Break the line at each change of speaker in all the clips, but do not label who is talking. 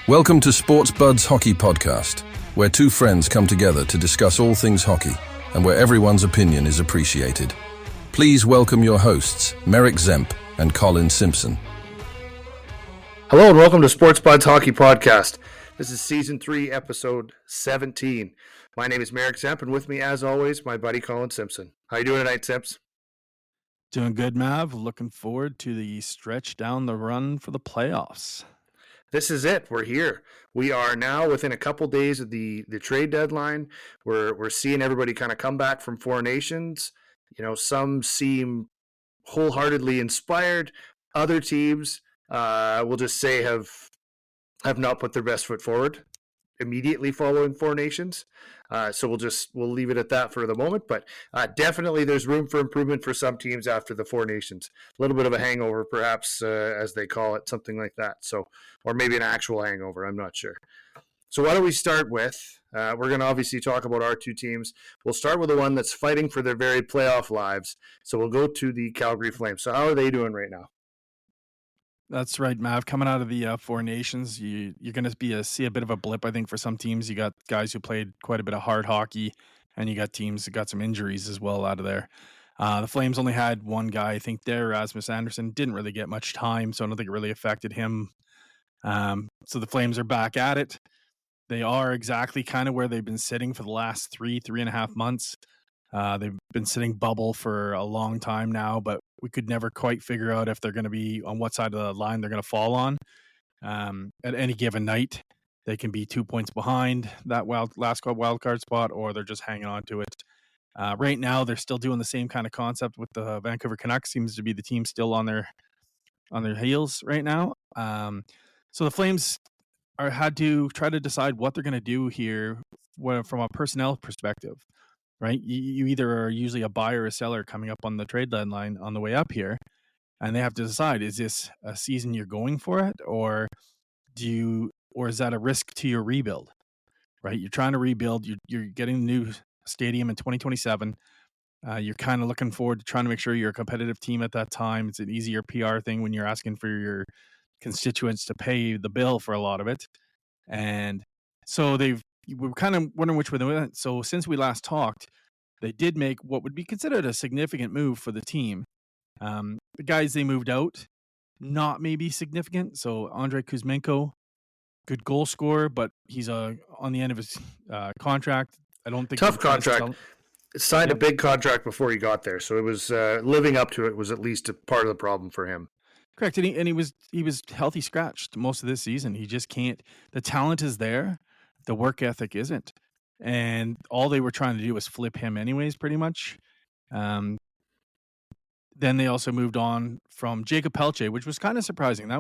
Welcome to Sports Buds Hockey Podcast, where two friends come together to discuss all things hockey and where everyone's opinion is appreciated. Please welcome your hosts, Merrick Zemp and Collin Simpson.
Hello and welcome to Sports Buds Hockey Podcast. This is Season 3, Episode 17. My name is Merrick Zemp, and with me, as always, my buddy Collin Simpson. How you doing tonight, Simps?
Doing good, Mav. Looking forward to the stretch down the run for the playoffs.
This is it. We're here. We are now within a couple days of the trade deadline. We're seeing everybody kind of come back from Four Nations. You know, some seem wholeheartedly inspired. Other teams, we'll just say, have not put their best foot forward immediately following Four Nations. So we'll leave it at that for the moment. But definitely there's room for improvement for some teams after the Four Nations. A little bit of a hangover, perhaps, as they call it, something like that. So, or maybe an actual hangover, I'm not sure. So why don't we start with, we're going to obviously talk about our two teams. We'll start with the one that's fighting for their very playoff lives. So we'll go to the Calgary Flames. So how are they doing right now?
That's right, Mav. Coming out of the Four Nations, you're going to see a bit of a blip, I think, for some teams. You got guys who played quite a bit of hard hockey, and you got teams that got some injuries as well out of there. The Flames only had one guy, I think, there, Rasmus Andersson. Didn't really get much time, so I don't think it really affected him. So the Flames are back at it. They are exactly kind of where they've been sitting for the last three and a half months. They've been sitting bubble for a long time now, but we could never quite figure out if they're going to be on what side of the line they're going to fall on. At any given night, they can be 2 points behind that last wild card spot, or they're just hanging on to it. Right now, they're still doing the same kind of concept with the Vancouver Canucks. Seems to be the team still on their heels right now. So the Flames had to try to decide what they're going to do here from a personnel perspective. Right, you either are usually a buyer or a seller coming up on the trade deadline on the way up here, and they have to decide: is this a season you're going for it, or is that a risk to your rebuild? Right, you're trying to rebuild. You're getting a new stadium in 2027. You're kind of looking forward to trying to make sure you're a competitive team at that time. It's an easier PR thing when you're asking for your constituents to pay the bill for a lot of it, and so we're kind of wondering which way they went. So since we last talked, they did make what would be considered a significant move for the team. The guys they moved out, not maybe significant. So Andrei Kuzmenko, good goal scorer, but he's on the end of his contract. I don't think
tough contract. Signed a big contract before he got there, so it was living up to it was at least a part of the problem for him.
Correct, and he was healthy scratched most of this season. He just can't. The talent is there. The work ethic isn't. And all they were trying to do was flip him anyways, pretty much. Then they also moved on from Jacob Pelche, which was kind of surprising.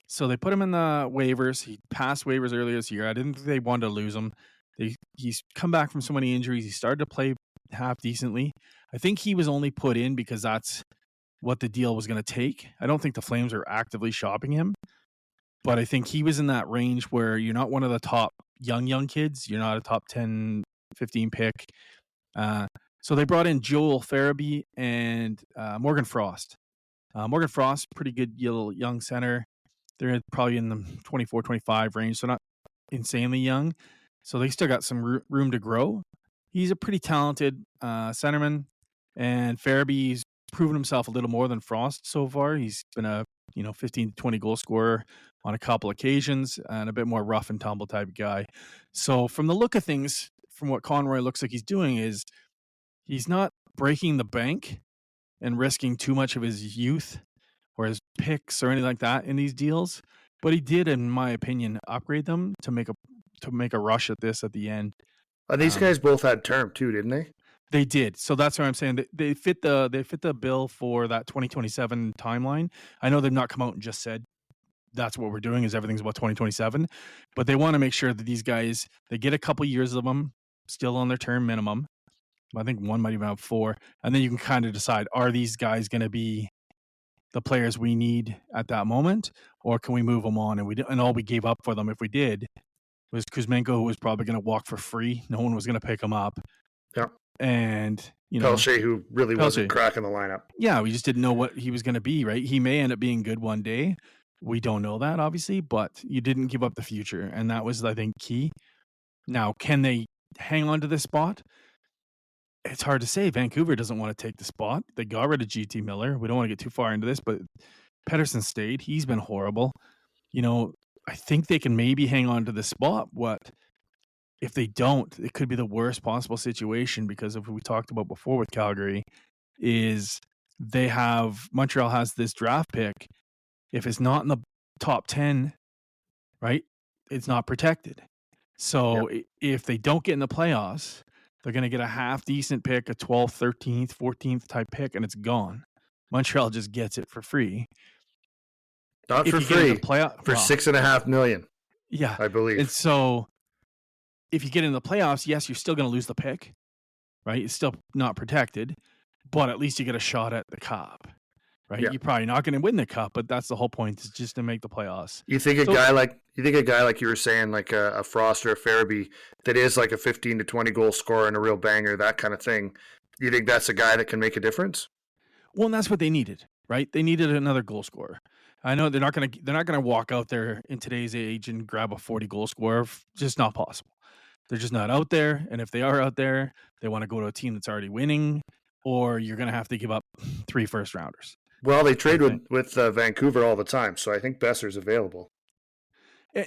So they put him in the waivers. He passed waivers earlier this year. I didn't think they wanted to lose him. He's come back from so many injuries. He started to play half decently. I think he was only put in because that's what the deal was going to take. I don't think the Flames are actively shopping him. But I think he was in that range where you're not one of the top young kids. You're not a top 10, 15 pick. So they brought in Joel Farabee and Morgan Frost. Morgan Frost, pretty good young center. They're probably in the 24, 25 range, so not insanely young. So they still got some room to grow. He's a pretty talented centerman, and Farabee's proven himself a little more than Frost so far. He's been a 15 to 20 goal scorer on a couple occasions and a bit more rough and tumble type of guy. So from the look of things, from what Conroy looks like he's doing, is he's not breaking the bank and risking too much of his youth or his picks or anything like that in these deals. But he did, in my opinion, upgrade them to make a rush at this at the end.
These guys both had term too, didn't they?
They did. So that's what I'm saying. They fit the bill for that 2027 timeline. I know they've not come out and just said that's what we're doing is everything's about 2027, but they want to make sure that these guys, they get a couple years of them still on their term minimum. I think one might even have 4. And then you can kind of decide, are these guys going to be the players we need at that moment, or can we move them on? And all we gave up for them, if we did, was Kuzmenko, who was probably going to walk for free. No one was going to pick him up.
Yeah.
And
Pelche, who really wasn't cracking the lineup.
Yeah, we just didn't know what he was going to be, right? He may end up being good one day, We don't know that, obviously, but you didn't give up the future, and that was, I think, key. Now, can they hang on to this spot? It's hard to say. Vancouver doesn't want to take the spot. They got rid of GT Miller. We don't want to get too far into this, but Pedersen stayed. He's been horrible. I think they can maybe hang on to the spot. What if they don't? It could be the worst possible situation because of what we talked about before with Calgary is Montreal has this draft pick. If it's not in the top 10, right, it's not protected. So if they don't get in the playoffs, they're going to get a half decent pick, a 12th, 13th, 14th type pick, and it's gone. Montreal just gets it for free.
Not for free, for $6.5 million.
Yeah,
I believe.
And so if you get in the playoffs, yes, you're still going to lose the pick, right? It's still not protected, but at least you get a shot at the cup, right?
Yeah.
You're probably not going to win the cup, but that's the whole point, is just to make the playoffs.
You think a guy like you were saying, like a Frost or a Farabee, that is like a 15 to 20 goal scorer and a real banger, that kind of thing. You think that's a guy that can make a difference?
Well, and that's what they needed, right? They needed another goal scorer. I know they're not going to walk out there in today's age and grab a 40 goal scorer. Just not possible. They're just not out there. And if they are out there, they want to go to a team that's already winning, or you're going to have to give up 3 first rounders.
Well, they trade with Vancouver all the time, so I think Besser's available.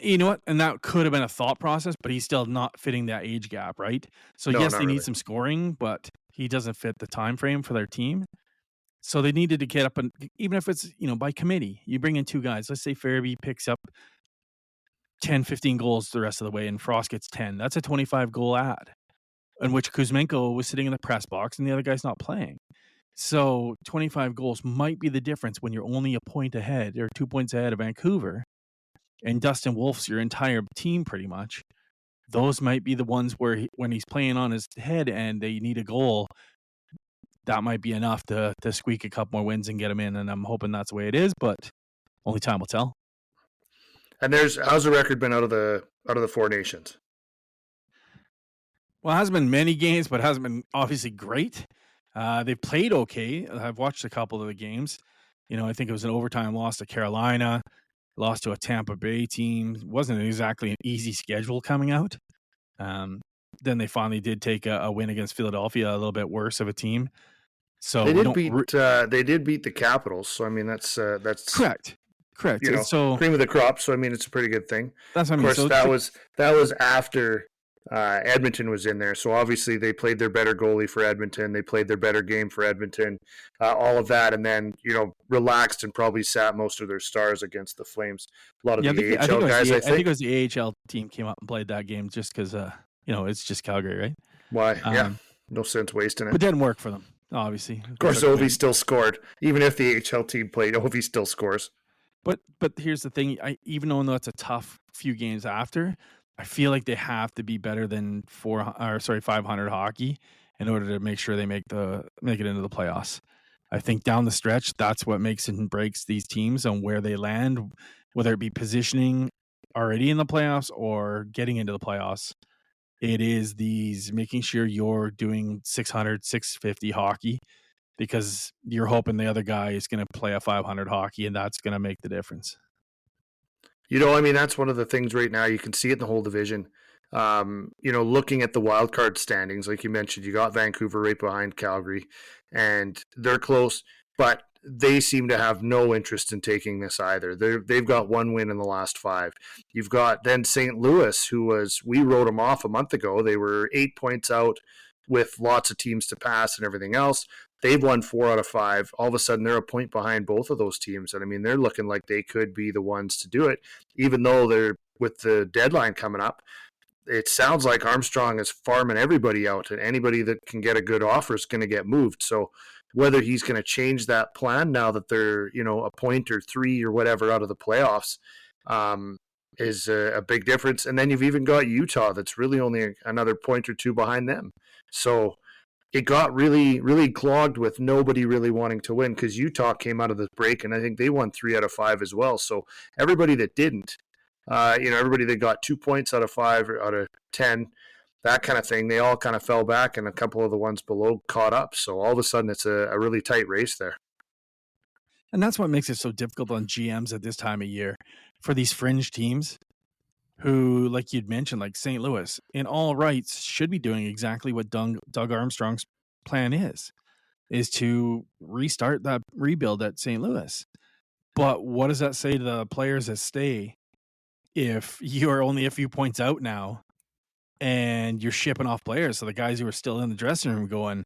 You know what? And that could have been a thought process, but he's still not fitting that age gap, right? So yes, they need some scoring, but he doesn't fit the time frame for their team. So they needed to get up, and even if it's, by committee, you bring in 2 guys. Let's say Farabee picks up 10, 15 goals the rest of the way, and Frost gets 10. That's a 25-goal ad, in which Kuzmenko was sitting in the press box, and the other guy's not playing. So 25 goals might be the difference when you're only a point ahead or 2 points ahead of Vancouver, and Dustin Wolf's your entire team pretty much. Those might be the ones where when he's playing on his head and they need a goal, that might be enough to squeak a couple more wins and get him in. And I'm hoping that's the way it is, but only time will tell.
And how's the record been out of the 4 nations?
Well, it hasn't been many games, but it hasn't been obviously great. They've played okay. I've watched a couple of the games. I think it was an overtime loss to Carolina, lost to a Tampa Bay team. It wasn't exactly an easy schedule coming out. Then they finally did take a win against Philadelphia, a little bit worse of a team. So
they did beat the Capitals. So I mean, that's
correct.
So cream of the crop. So I mean, it's a pretty good thing.
That's what I mean.
Of course, that was after Edmonton was in there. So obviously they played their better goalie for Edmonton. They played their better game for Edmonton. All of that, and then relaxed and probably sat most of their stars against the Flames. A lot of the AHL guys. I think
it was the AHL team came up and played that game just because it's just Calgary, right?
Why? No sense wasting it.
But it didn't work for them, obviously.
Of course, Ovi still scored. Even if the AHL team played, Ovi still scores.
But here's the thing. Even though it's a tough few games after, I feel like they have to be better than 500 hockey in order to make sure they make it into the playoffs. I think down the stretch, that's what makes and breaks these teams on where they land, whether it be positioning already in the playoffs or getting into the playoffs. It is these making sure you're doing 600, 650 hockey, because you're hoping the other guy is going to play a 500 hockey, and that's going to make the difference.
That's one of the things right now. You can see it in the whole division. Looking at the wild card standings, like you mentioned, you got Vancouver right behind Calgary, and they're close, but they seem to have no interest in taking this either. They've got 1 win in the last 5. You've got then St. Louis, we wrote them off a month ago. They were 8 points out with lots of teams to pass and everything else. They've won 4 out of 5. All of a sudden, they're a point behind both of those teams. And I mean, they're looking like they could be the ones to do it, even though they're with the deadline coming up. It sounds like Armstrong is farming everybody out, and anybody that can get a good offer is going to get moved. So whether he's going to change that plan now that they're, a point or 3 or whatever out of the playoffs, is a big difference. And then you've even got Utah that's really only another point or 2 behind them. So it got really, really clogged with nobody really wanting to win, because Utah came out of the break, and I think they won 3 out of 5 as well. So everybody that didn't, everybody that got 2 points out of 5 or out of 10, that kind of thing, they all kind of fell back, and a couple of the ones below caught up. So all of a sudden, it's a really tight race there.
And that's what makes it so difficult on GMs at this time of year for these fringe teams who, like you'd mentioned, like St. Louis, in all rights, should be doing exactly what Doug Armstrong's plan is to restart that rebuild at St. Louis. But what does that say to the players that stay if you are only a few points out now and you're shipping off players? So the guys who are still in the dressing room going,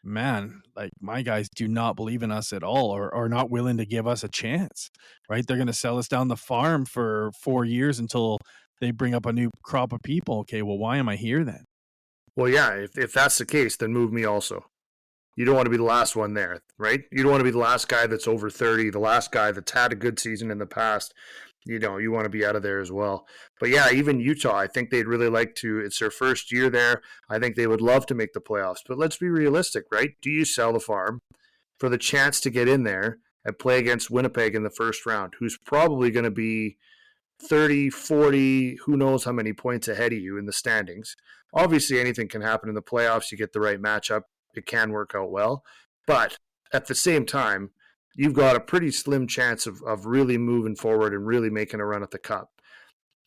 man, like my guys do not believe in us at all or are not willing to give us a chance, right? They're going to sell us down the farm for 4 years until they bring up a new crop of people. Okay, well, why am I here then?
Well, yeah, if that's the case, then move me also. You don't want to be the last one there, right? You don't want to be the last guy that's over 30, the last guy that's had a good season in the past. You want to be out of there as well. But yeah, even Utah, I think they'd really like to. It's their first year there. I think they would love to make the playoffs. But let's be realistic, right? Do you sell the farm for the chance to get in there and play against Winnipeg in the first round, who's probably going to be 30, 40, who knows how many points ahead of you in the standings? Obviously, anything can happen in the playoffs. You get the right matchup. It can work out well. But at the same time, you've got a pretty slim chance of really moving forward and really making a run at the Cup.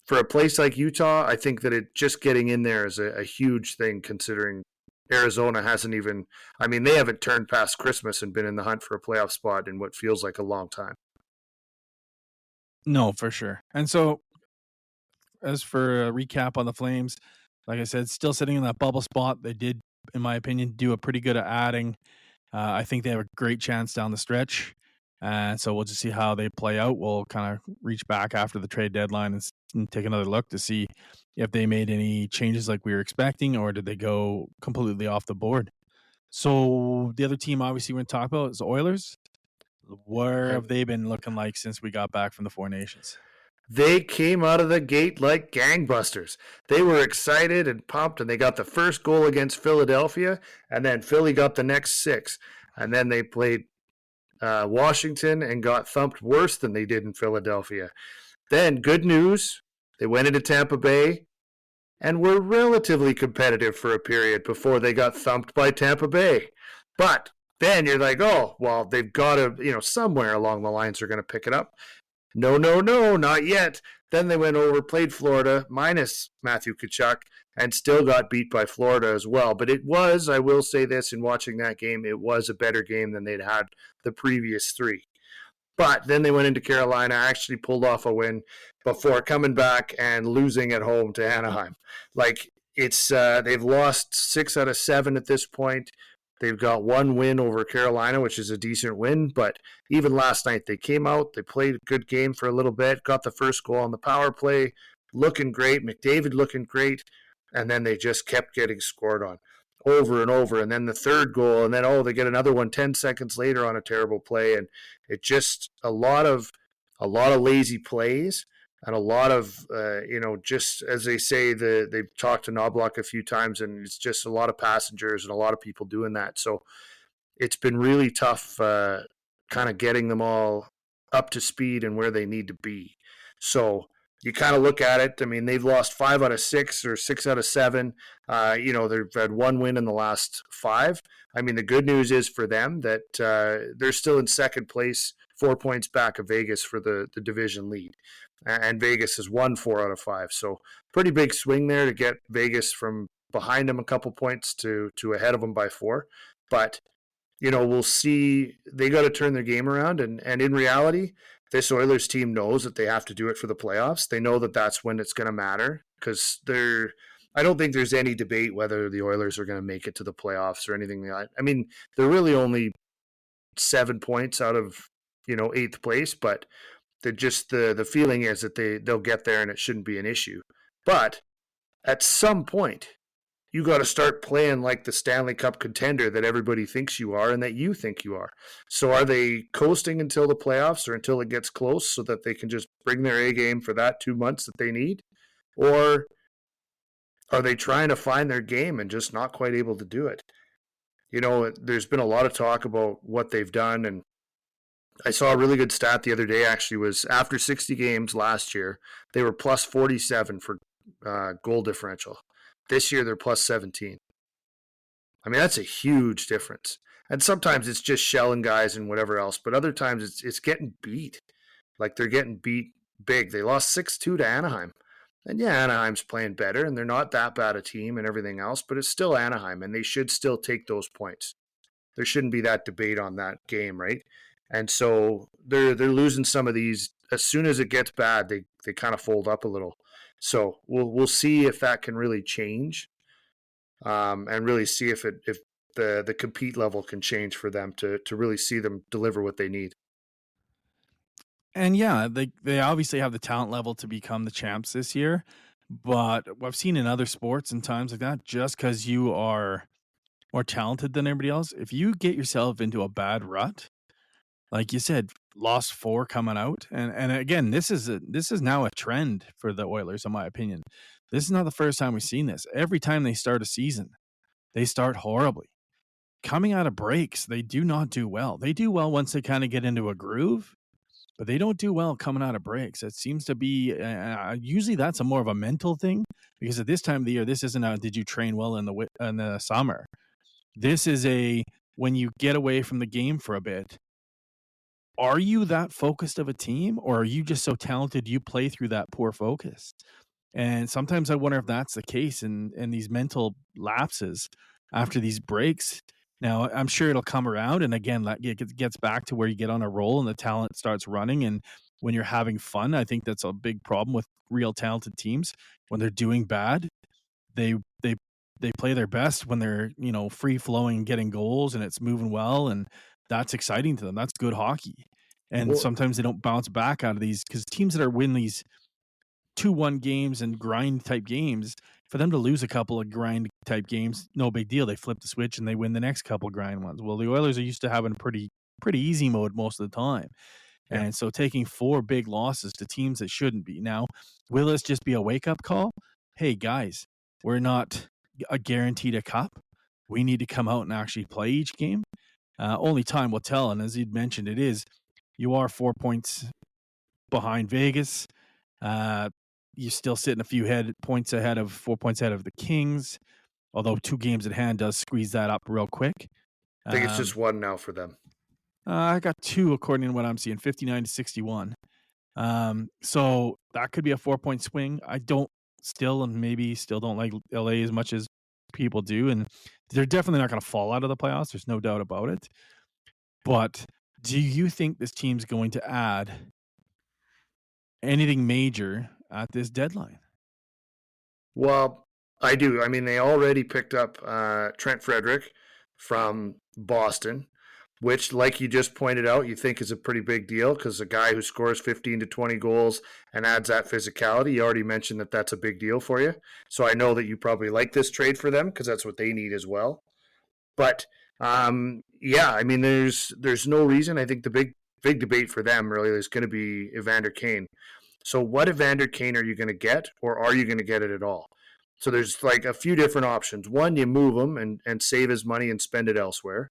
For a place like Utah, I think that it just getting in there is a huge thing, considering Arizona hasn't even, they haven't turned past Christmas and been in the hunt for a playoff spot in what feels like a long time.
No, for sure. And so, as for a recap on the Flames, like I said, still sitting in that bubble spot. They did, in my opinion, do a pretty good at adding. I think they have a great chance down the stretch. And so we'll just see how they play out. We'll kind of reach back after the trade deadline and take another look to see if they made any changes like we were expecting, or did they go completely off the board. So the other team obviously we're going to talk about is the Oilers. Where have they been looking like since we got back from the Four Nations?
They came out of the gate like gangbusters. They were excited and pumped, and they got the first goal against Philadelphia, and then Philly got the next 6. And then they played Washington and got thumped worse than they did in Philadelphia. Then, good news, they went into Tampa Bay and were relatively competitive for a period before they got thumped by Tampa Bay. But then you're like, oh, well, they've got to, somewhere along the lines they're going to pick it up. No, not yet. Then they went over, played Florida, minus Matthew Tkachuk, and still got beat by Florida as well. But it was, I will say this, in watching that game, it was a better game than they'd had the previous 3. But then they went into Carolina, actually pulled off a win before coming back and losing at home to Anaheim. Like, it's they've lost 6 out of 7 at this point. They've got 1 win over Carolina, which is a decent win. But even last night, they came out, they played a good game for a little bit, got the first goal on the power play, looking great, McDavid looking great, and then they just kept getting scored on over and over. And then the third goal, and then, they get another one 10 seconds later on a terrible play. And it just a lot of lazy plays. And a lot of, just as they say, they've talked to Knobloch a few times, and it's just a lot of passengers and a lot of people doing that. So it's been really tough kind of getting them all up to speed and where they need to be. So you kind of look at it. They've lost 5 out of 6 or 6 out of 7. They've had 1 win in the last 5. The good news is for them that they're still in second place, 4 points back of Vegas for the division lead. And Vegas has won 4 out of 5. So pretty big swing there to get Vegas from behind them a couple points to ahead of them by 4. But, we'll see. They got to turn their game around. And in reality, this Oilers team knows that they have to do it for the playoffs. They know that that's when it's going to matter, because I don't think there's any debate whether the Oilers are going to make it to the playoffs or anything like that. They're really only 7 points out of, 8th place, but the feeling is that they'll get there and it shouldn't be an issue. But at some point, you got to start playing like the Stanley Cup contender that everybody thinks you are and that you think you are. So are they coasting until the playoffs or until it gets close so that they can just bring their A game for that 2 months that they need? Or are they trying to find their game and just not quite able to do it? There's been a lot of talk about what they've done, and I saw a really good stat the other day, actually, was after 60 games last year, they were plus 47 for goal differential. This year, they're plus 17. That's a huge difference. And sometimes it's just shelling guys and whatever else, but other times it's getting beat. Like they're getting beat big. They lost 6-2 to Anaheim. And yeah, Anaheim's playing better and they're not that bad a team and everything else, but it's still Anaheim and they should still take those points. There shouldn't be that debate on that game, right? And so they're losing some of these. As soon as it gets bad, they kind of fold up a little. So we'll see if that can really change, and really see if the compete level can change for them to really see them deliver what they need.
And yeah, they obviously have the talent level to become the champs this year. But I've seen in other sports and times like that, just because you are more talented than everybody else, if you get yourself into a bad rut, like you said, lost 4 coming out, and again, this is now a trend for the Oilers, in my opinion. This is not the first time we've seen this. Every time they start a season, they start horribly. Coming out of breaks, they do not do well. They do well once they kind of get into a groove, but they don't do well coming out of breaks. It seems to be usually that's a more of a mental thing, because at this time of the year, this isn't a did you train well in the summer. This is a when you get away from the game for a bit. Are you that focused of a team, or are you just so talented you play through that poor focus? And sometimes I wonder if that's the case in these mental lapses after these breaks. Now, I'm sure it'll come around. And again, it gets back to where you get on a roll and the talent starts running. And when you're having fun, I think that's a big problem with real talented teams. When they're doing bad, they play their best when they're, free flowing, getting goals and it's moving well. And that's exciting to them. That's good hockey. And
Well,
sometimes they don't bounce back out of these, because teams that are winning these 2-1 games and grind type games, for them to lose a couple of grind type games, no big deal. They flip the switch and they win the next couple of grind ones. Well, the Oilers are used to having pretty easy mode most of the time.
Yeah.
And so taking 4 big losses to teams that shouldn't be. Now, will this just be a wake-up call? Hey, guys, we're not guaranteed a cup. We need to come out and actually play each game. Only time will tell. And as you'd mentioned, you are 4 points behind Vegas. You're still sitting a few 4 points ahead of the Kings, although 2 games at hand does squeeze that up real quick.
I think it's just 1 now for them.
I got 2 according to what I'm seeing, 59-61. So that could be a 4-point swing. I don't like LA as much as people do, and they're definitely not going to fall out of the playoffs. There's no doubt about it. But do you think this team's going to add anything major at this deadline?
Well, I do. I mean, they already picked up Trent Frederick from Boston, which, like you just pointed out, you think is a pretty big deal, because a guy who scores 15 to 20 goals and adds that physicality, you already mentioned that that's a big deal for you. So I know that you probably like this trade for them, because that's what they need as well. But yeah, I mean, there's no reason. I think the big debate for them really is going to be Evander Kane. So what Evander Kane are you going to get, or are you going to get it at all? So there's like a few different options. 1, you move him and save his money and spend it elsewhere.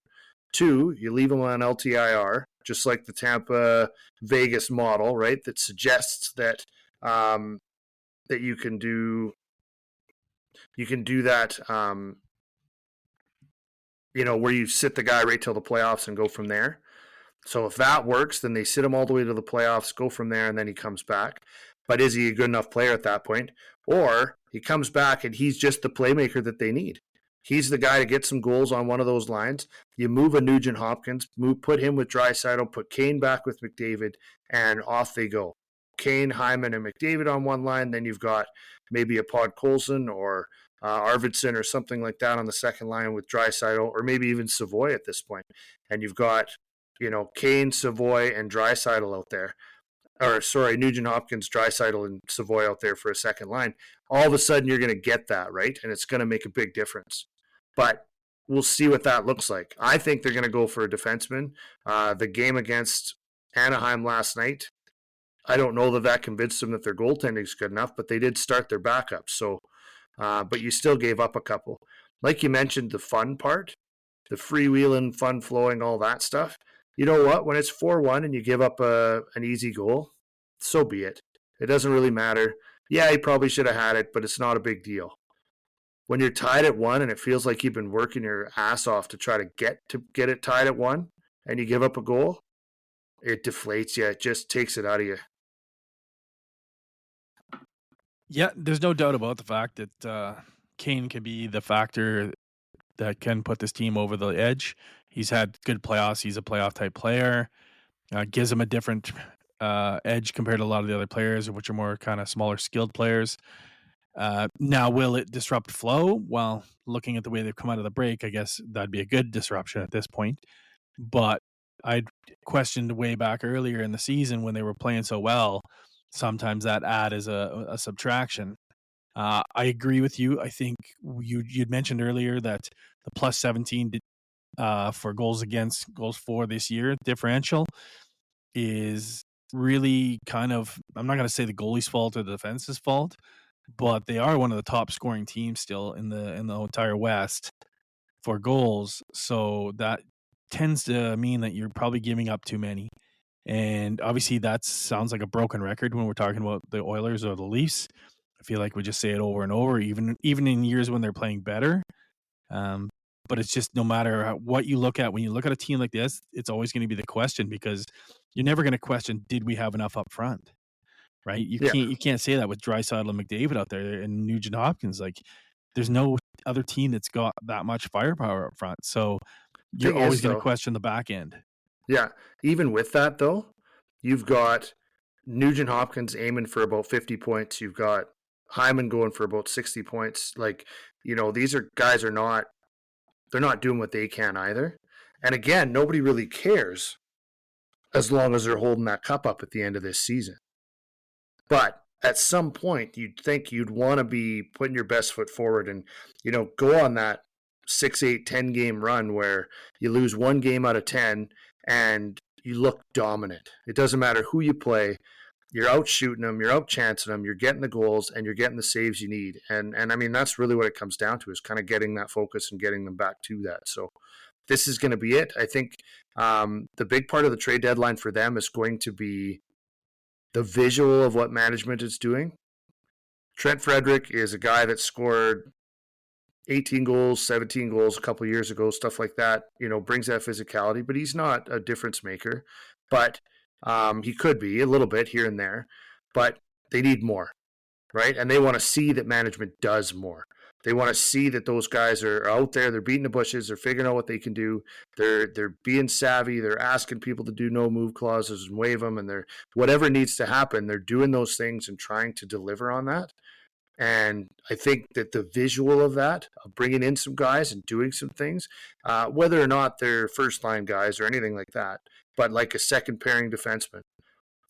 2, you leave him on LTIR, just like the Tampa Vegas model, right? That suggests that that you can do that. Where you sit the guy right till the playoffs and go from there. So if that works, then they sit him all the way to the playoffs, go from there, and then he comes back. But is he a good enough player at that point? Or he comes back and he's just the playmaker that they need. He's the guy to get some goals on one of those lines. You move a Nugent Hopkins, put him with Draisaitl, put Kane back with McDavid, and off they go. Kane, Hyman, and McDavid on one line. Then you've got maybe a Podkolzin or Arvidsson or something like that on the second line with Draisaitl, or maybe even Savoy at this point. And you've got Kane, Savoy, and Draisaitl out there. Or, sorry, Nugent Hopkins, Draisaitl, and Savoy out there for a second line. All of a sudden, you're going to get that, right? And it's going to make a big difference. But we'll see what that looks like. I think they're going to go for a defenseman. The game against Anaheim last night, I don't know that convinced them that their goaltending is good enough, but they did start their backups. So, but you still gave up a couple. Like you mentioned, the fun part, the freewheeling, fun flowing, all that stuff. You know what? When it's 4-1 and you give up an easy goal, so be it. It doesn't really matter. Yeah, he probably should have had it, but it's not a big deal. when you're tied at 1 and it feels like you've been working your ass off to try to get it tied at 1 and you give up a goal, it deflates you. It just takes it out of you.
Yeah, there's no doubt about the fact that Kane can be the factor that can put this team over the edge. He's had good playoffs. He's a playoff type player. Gives him a different edge compared to a lot of the other players, which are more kind of smaller skilled players. Now, will it disrupt flow? Well, looking at the way they've come out of the break, I guess that'd be a good disruption at this point. But I questioned way back earlier in the season when they were playing so well, sometimes that add is a subtraction. I agree with you. I think you'd mentioned earlier that the plus 17 for goals against, goals for this year differential is really kind of, I'm not going to say the goalie's fault or the defense's fault, but they are one of the top scoring teams still in the entire West for goals. So that tends to mean that you're probably giving up too many. And obviously that sounds like a broken record when we're talking about the Oilers or the Leafs. I feel like we just say it over and over, even in years when they're playing better. But it's just no matter what you look at, when you look at a team like this, it's always going to be the question, because you're never going to question, did we have enough up front? Right? You can't say that with Draisaitl and McDavid out there and Nugent Hopkins. Like, there's no other team that's got that much firepower up front. So you're always going to question the back end.
Yeah. Even with that, though, you've got Nugent Hopkins aiming for about 50 points. You've got Hyman going for about 60 points. Like, these guys are not, they're not doing what they can either. And again, nobody really cares as long as they're holding that cup up at the end of this season. But at some point, you'd think you'd want to be putting your best foot forward and, go on that 6, 8, 10 game run where you lose 1 game out of 10 and you look dominant. It doesn't matter who you play. You're out shooting them, you're out chancing them, you're getting the goals, and you're getting the saves you need. And I mean, that's really what it comes down to, is kind of getting that focus and getting them back to that. So this is going to be it. I think the big part of the trade deadline for them is going to be the visual of what management is doing. Trent Frederick is a guy that scored 18 goals, 17 goals a couple of years ago, stuff like that, brings that physicality, but he's not a difference maker. But he could be a little bit here and there, but they need more, right? And they want to see that management does more. They want to see that those guys are out there, they're beating the bushes, they're figuring out what they can do, they're being savvy, they're asking people to do no move clauses and waive them, and they're whatever needs to happen, they're doing those things and trying to deliver on that. And I think that the visual of that, of bringing in some guys and doing some things, whether or not they're first-line guys or anything like that, but like a second pairing defenseman,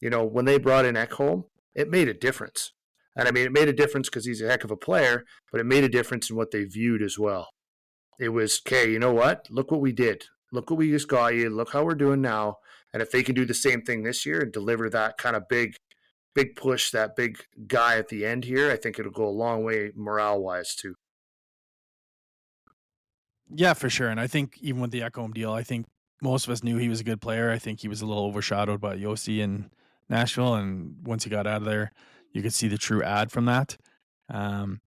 when they brought in Ekholm, it made a difference. And I mean, it made a difference because he's a heck of a player, but it made a difference in what they viewed as well. It was, okay, you know what? Look what we did. Look what we just got you. Look how we're doing now. And if they can do the same thing this year and deliver that kind of big push, that big guy at the end here, I think it'll go a long way morale-wise too.
Yeah, for sure. And I think even with the Ekholm deal, I think most of us knew he was a good player. I think he was a little overshadowed by Yossi in Nashville. And once he got out of there, you could see the true ad from that. I'm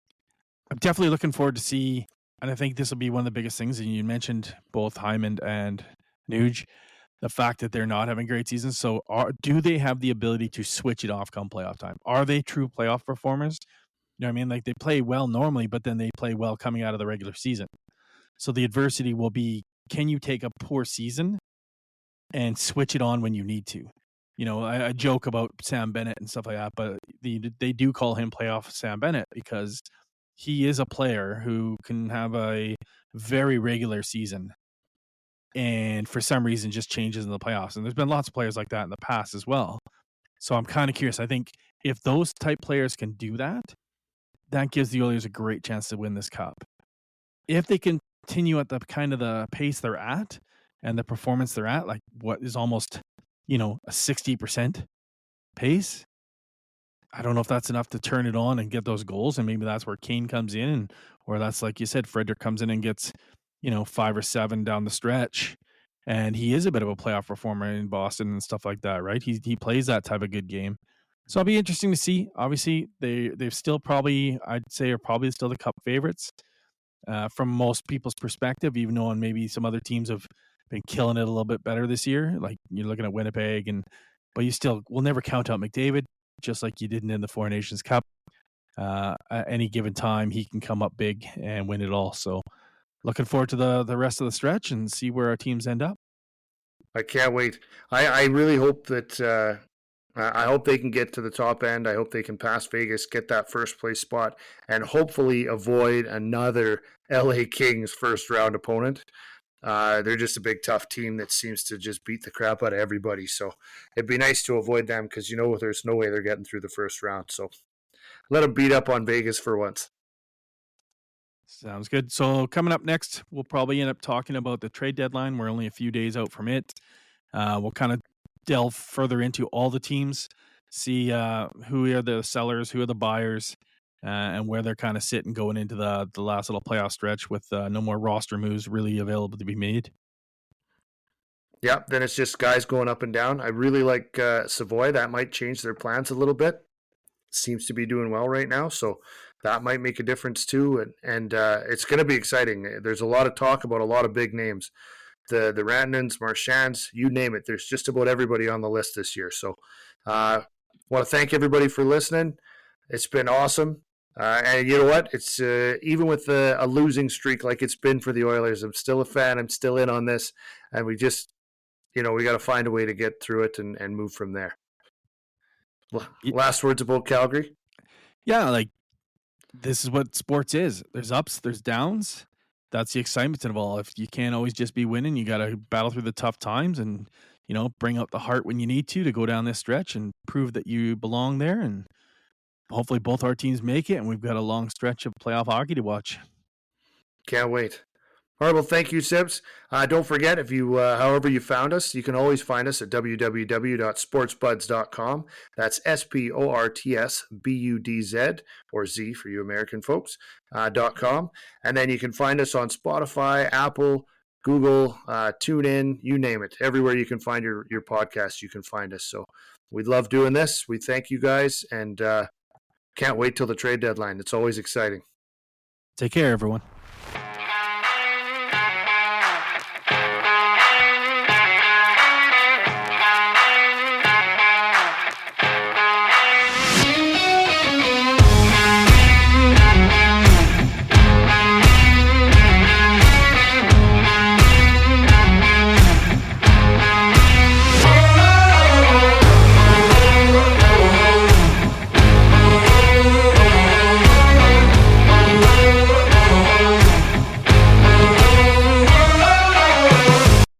definitely looking forward to see, and I think this will be one of the biggest things. And you mentioned both Hyman and Nuge, the fact that they're not having great seasons. So do they have the ability to switch it off come playoff time? Are they true playoff performers? You know what I mean? Like, they play well normally, but then they play well coming out of the regular season. So the adversity will be, can you take a poor season and switch it on when you need to? I joke about Sam Bennett and stuff like that, but they do call him playoff Sam Bennett because he is a player who can have a very regular season and for some reason just changes in the playoffs. And there's been lots of players like that in the past as well. So I'm kind of curious. I think if those type players can do that, that gives the Oilers a great chance to win this cup. If they continue at the kind of the pace they're at and the performance they're at, like what is almost, a 60% pace, I don't know if that's enough to turn it on and get those goals. And maybe that's where Kane comes in, or that's, like you said, Frederick comes in and gets, 5 or 7 down the stretch. And he is a bit of a playoff performer in Boston and stuff like that, right? He plays that type of good game. So it'll be interesting to see. Obviously, they've still probably, I'd say, are probably still the cup favorites. from most people's perspective, even though maybe some other teams have been killing it a little bit better this year. Like you're looking at Winnipeg, but you still will never count out McDavid, just like you didn't in the Four Nations Cup. At any given time, he can come up big and win it all. So looking forward to the rest of the stretch and see where our teams end up.
I can't wait. I really hope that I hope they can get to the top end. I hope they can pass Vegas, get that first place spot, and hopefully avoid another LA Kings first round opponent. They're just a big, tough team that seems to just beat the crap out of everybody. So it'd be nice to avoid them because there's no way they're getting through the first round. So let them beat up on Vegas for once.
Sounds good. So coming up next, we'll probably end up talking about the trade deadline. We're only a few days out from it. We'll kind of delve further into all the teams, see who are the sellers, who are the buyers, and where they're kind of sitting going into the last little playoff stretch with no more roster moves really available to be made.
Yeah, then it's just guys going up and down. I really like Savoy. That might change their plans a little bit. Seems to be doing well right now, so that might make a difference too. And it's going to be exciting. There's a lot of talk about a lot of big names. The Rannons, Marchands, you name it. There's just about everybody on the list this year. So I want to thank everybody for listening. It's been awesome. And you know what? It's even with a losing streak like it's been for the Oilers, I'm still a fan. I'm still in on this. And we just, we got to find a way to get through it and move from there. Last words about Calgary?
Yeah, like this is what sports is. There's ups, there's downs. That's the excitement of all. If you can't always just be winning, you got to battle through the tough times and, bring out the heart when you need to go down this stretch and prove that you belong there. And hopefully both our teams make it, and we've got a long stretch of playoff hockey to watch.
Can't wait. All right, well, thank you, Sibs. Don't forget, if you, however you found us, you can always find us at www.sportsbuds.com. That's SPORTSBUDZ, or Z for you American folks, .com. And then you can find us on Spotify, Apple, Google, TuneIn, you name it. Everywhere you can find your podcast, you can find us. So we love doing this. We thank you guys, and can't wait till the trade deadline. It's always exciting.
Take care, everyone.